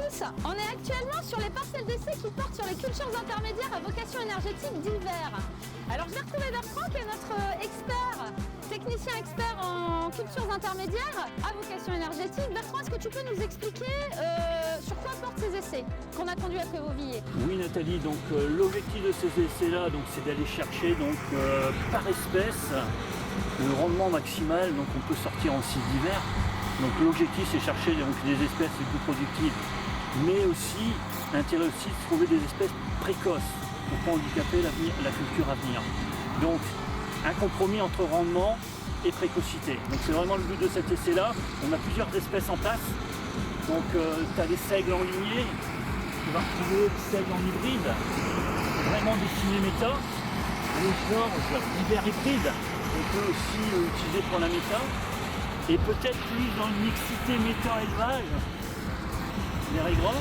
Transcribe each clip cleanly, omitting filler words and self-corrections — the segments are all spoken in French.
tous, on est actuellement sur les parcelles d'essai qui portent sur les cultures intermédiaires à vocation énergétique d'hiver. Alors je vais retrouver Bertrand qui est notre technicien expert en cultures intermédiaires à vocation énergétique. Bertrand, est-ce que tu peux nous expliquer sur quoi portent ces essais qu'on a conduits à Prévovilliers? Oui Nathalie, donc l'objectif de ces essais-là, c'est d'aller chercher par espèce le rendement maximal donc, on peut sortir en cycle d'hiver. Donc l'objectif c'est chercher des espèces les plus productives, mais aussi l'intérêt aussi de trouver des espèces précoces pour ne pas handicaper la culture à venir. Donc un compromis entre rendement et précocité. Donc c'est vraiment le but de cet essai-là. On a plusieurs espèces en place. Donc tu as les seigles en lignée, tu vas retrouver les seigles en hybride, vraiment destinés méta. Les Georges d'hiver hybride, on peut aussi utiliser pour la méta. Et peut-être plus dans une mixité méta-élevage, des régras,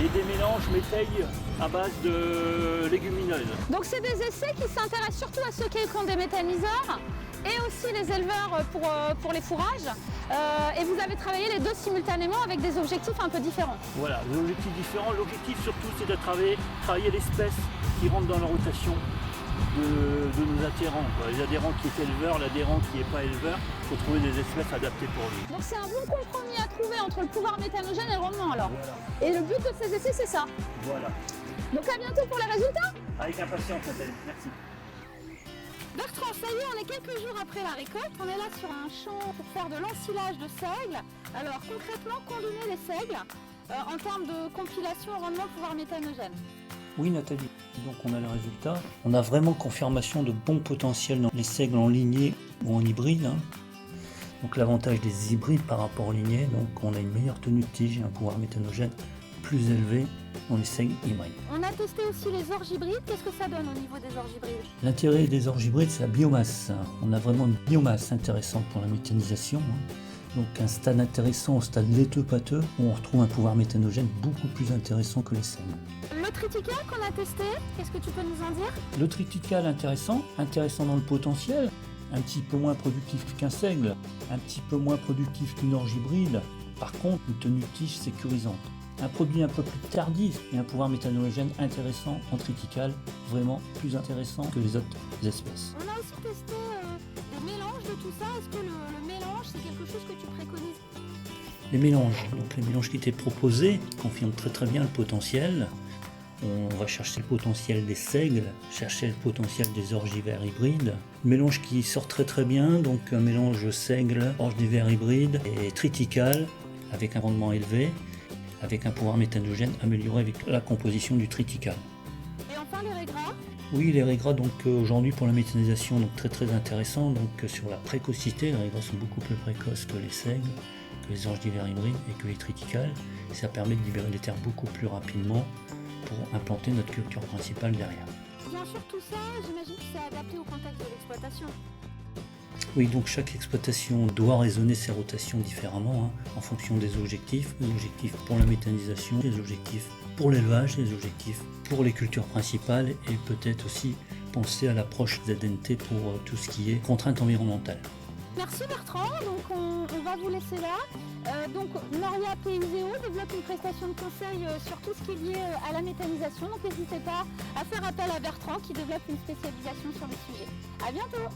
et des mélanges métailles à base de légumineuses. Donc c'est des essais qui s'intéressent surtout à ceux qui ont des méthaniseurs et aussi les éleveurs pour les fourrages. Et vous avez travaillé les deux simultanément avec des objectifs un peu différents. Voilà, des objectifs différents. L'objectif surtout c'est de travailler l'espèce qui rentre dans la rotation de nos adhérents. Les adhérents qui est éleveur, l'adhérent qui n'est pas éleveur, il faut trouver des espèces adaptées pour lui. Donc c'est un bon compromis à trouver entre le pouvoir méthanogène et le rendement alors. Voilà. Et le but de ces essais c'est ça. Voilà. Donc à bientôt pour les résultats. Avec impatience Nathalie, merci. Bertrand, ça y est, on est quelques jours après la récolte. On est là sur un champ pour faire de l'ensilage de seigles. Alors concrètement, combiner les seigles en termes de compilation, rendement, pouvoir méthanogène. Oui Nathalie, donc on a le résultat. On a vraiment confirmation de bons potentiels dans les seigles en lignée ou en hybride. Donc l'avantage des hybrides par rapport aux lignées, donc on a une meilleure tenue de tige et un pouvoir méthanogène plus élevé dans les seigles hybrides. On a testé aussi les orges hybrides. Qu'est-ce que ça donne au niveau des orges hybrides? L'intérêt des orges hybrides, c'est la biomasse. On a vraiment une biomasse intéressante pour la méthanisation. Donc un stade intéressant au stade laiteux-pâteux, où on retrouve un pouvoir méthanogène beaucoup plus intéressant que les seigles. Le triticale qu'on a testé, qu'est-ce que tu peux nous en dire? Le triticale intéressant dans le potentiel, un petit peu moins productif qu'un seigle, un petit peu moins productif qu'une orge hybride, par contre une tenue de tige sécurisante. Un produit un peu plus tardif et un pouvoir méthanogène intéressant en triticale, vraiment plus intéressant que les autres espèces. On a aussi testé des mélanges de tout ça. Est-ce que le mélange c'est quelque chose que tu préconises? Les mélanges qui étaient proposés confirment très bien le potentiel. On va chercher le potentiel des seigles, chercher le potentiel des orges d'hiver hybrides. Mélange qui sort très bien, donc un mélange seigle, orge d'hiver hybride et triticale avec un rendement élevé, avec un pouvoir méthanogène amélioré avec la composition du triticale. Et enfin les régras? Oui, les régras donc aujourd'hui pour la méthanisation donc très intéressant. Donc sur la précocité, les régras sont beaucoup plus précoces que les seigles, que les orges d'hiver hybrides et que les triticales. Et ça permet de libérer les terres beaucoup plus rapidement pour implanter notre culture principale derrière. Bien sûr, tout ça, j'imagine que c'est adapté au contexte de l'exploitation. Oui, donc chaque exploitation doit raisonner ses rotations différemment en fonction des objectifs pour la méthanisation, les objectifs pour l'élevage, les objectifs pour les cultures principales et peut-être aussi penser à l'approche ZNT pour tout ce qui est contrainte environnementale. Merci Bertrand, donc on va vous laisser là. Donc Noria PISEO développe une prestation de conseil sur tout ce qui est lié à la méthanisation, donc n'hésitez pas à faire appel à Bertrand qui développe une spécialisation sur le sujet. À bientôt.